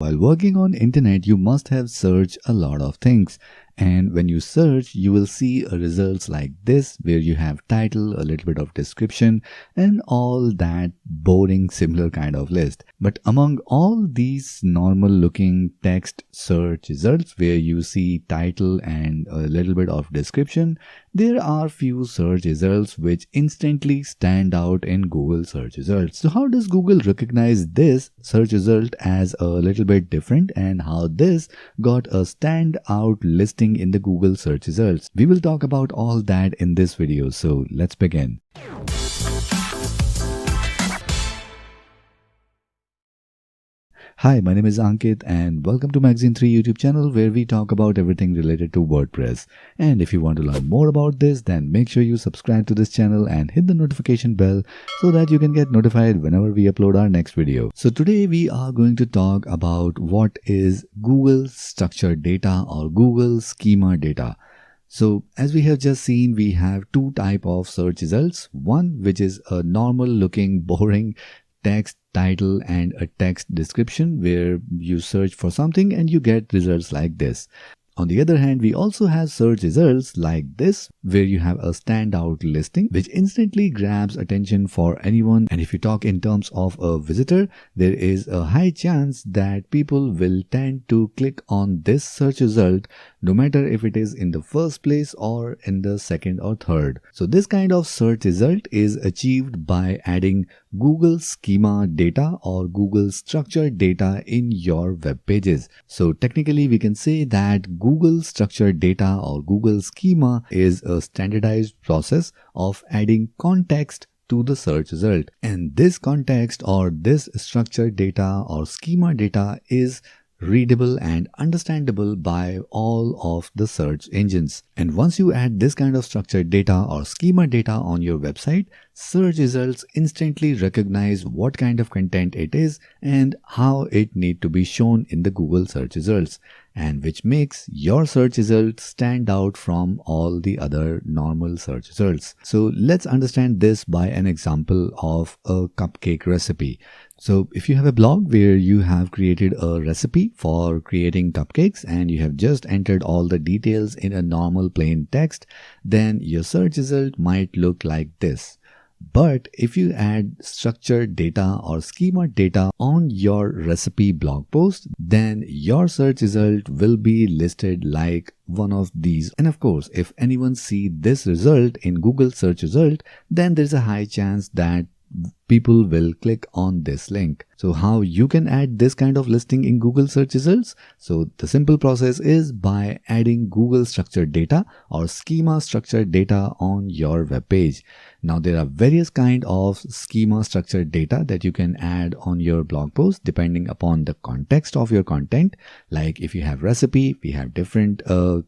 While working on internet, you must have searched a lot of things. And when you search, you will see results like this, where you have title, a little bit of description, and all that boring similar kind of list. But among all these normal looking text search results, where you see title and a little bit of description, there are few search results which instantly stand out in Google search results. So how does Google recognize this search result as a little bit different, and how this got a standout listing in the Google search results? We will talk about all that in this video, so let's begin. Hi, my name is Ankit and welcome to Magazine 3 YouTube channel, where we talk about everything related to WordPress. And if you want to learn more about this, then make sure you subscribe to this channel and hit the notification bell so that you can get notified whenever we upload our next video. So today we are going to talk about what is Google structured data or Google schema data. So as we have just seen, we have two types of search results. One which is a normal looking boring text title and a text description, where you search for something and you get results like this. On the other hand, we also have search results like this, where you have a standout listing which instantly grabs attention for anyone. And if you talk in terms of a visitor, there is a high chance that people will tend to click on this search result, no matter if it is in the first place or in the second or third. So this kind of search result is achieved by adding Google schema data or Google structured data in your web pages. So technically we can say that Google structured data or Google schema is a standardized process of adding context to the search result. And this context or this structured data or schema data is readable and understandable by all of the search engines. And once you add this kind of structured data or schema data on your website, search results instantly recognize what kind of content it is and how it need to be shown in the Google search results, and which makes your search results stand out from all the other normal search results. So let's understand this by an example of a cupcake recipe. So if you have a blog where you have created a recipe for creating cupcakes and you have just entered all the details in a normal plain text, then your search result might look like this. But if you add structured data or schema data on your recipe blog post, then your search result will be listed like one of these. And of course, if anyone see this result in Google search result, then there's a high chance that people will click on this link. So how you can add this kind of listing in Google search results? So the simple process is by adding Google structured data or schema structured data on your web page. Now there are various kind of schema structured data that you can add on your blog post depending upon the context of your content. Like if you have recipe, we have different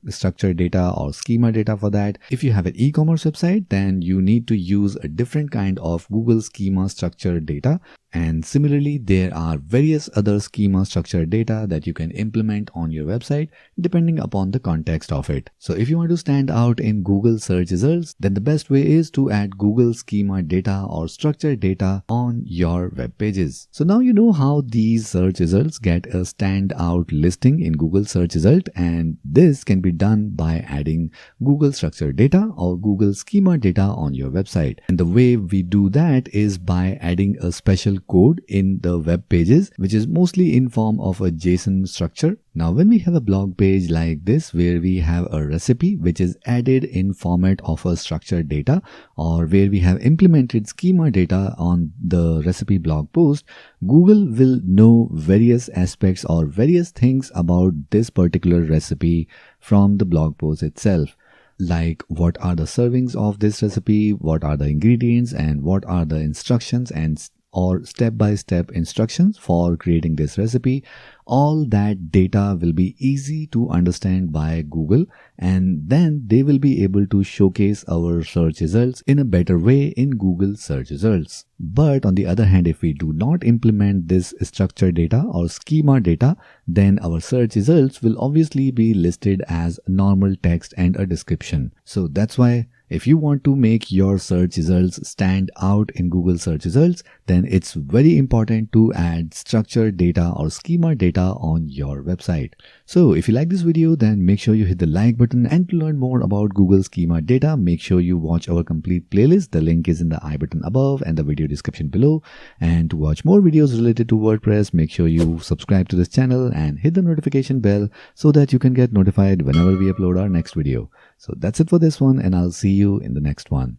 structured data or schema data for that. If you have an e-commerce website, then you need to use a different kind of Google schema structured data. And similarly, there are various other schema structured data that you can implement on your website depending upon the context of it. So if you want to stand out in Google search results, then the best way is to add Google schema data or structured data on your web pages. So now you know how these search results get a standout listing in Google search result, and this can be done by adding Google structured data or Google schema data on your website. And the way we do that is by adding a special code in the web pages, which is mostly in form of a JSON structure. Now when we have a blog page like this, where we have a recipe which is added in format of a structured data, or where we have implemented schema data on the recipe blog post, Google will know various aspects or various things about this particular recipe from the blog post itself. Like what are the servings of this recipe, what are the ingredients, and what are the instructions and or step-by-step instructions for creating this recipe. All that data will be easy to understand by Google, and then they will be able to showcase our search results in a better way in Google search results. But on the other hand, if we do not implement this structured data or schema data, then our search results will obviously be listed as normal text and a description. So that's why If you want to make your search results stand out in Google search results, then it's very important to add structured data or schema data on your website. So if you like this video, then make sure you hit the like button, and to learn more about Google schema data, make sure you watch our complete playlist. The link is in the I button above and the video description below. And to watch more videos related to WordPress, make sure you subscribe to this channel and hit the notification bell so that you can get notified whenever we upload our next video. So that's it for this one, and I'll see you in the next one.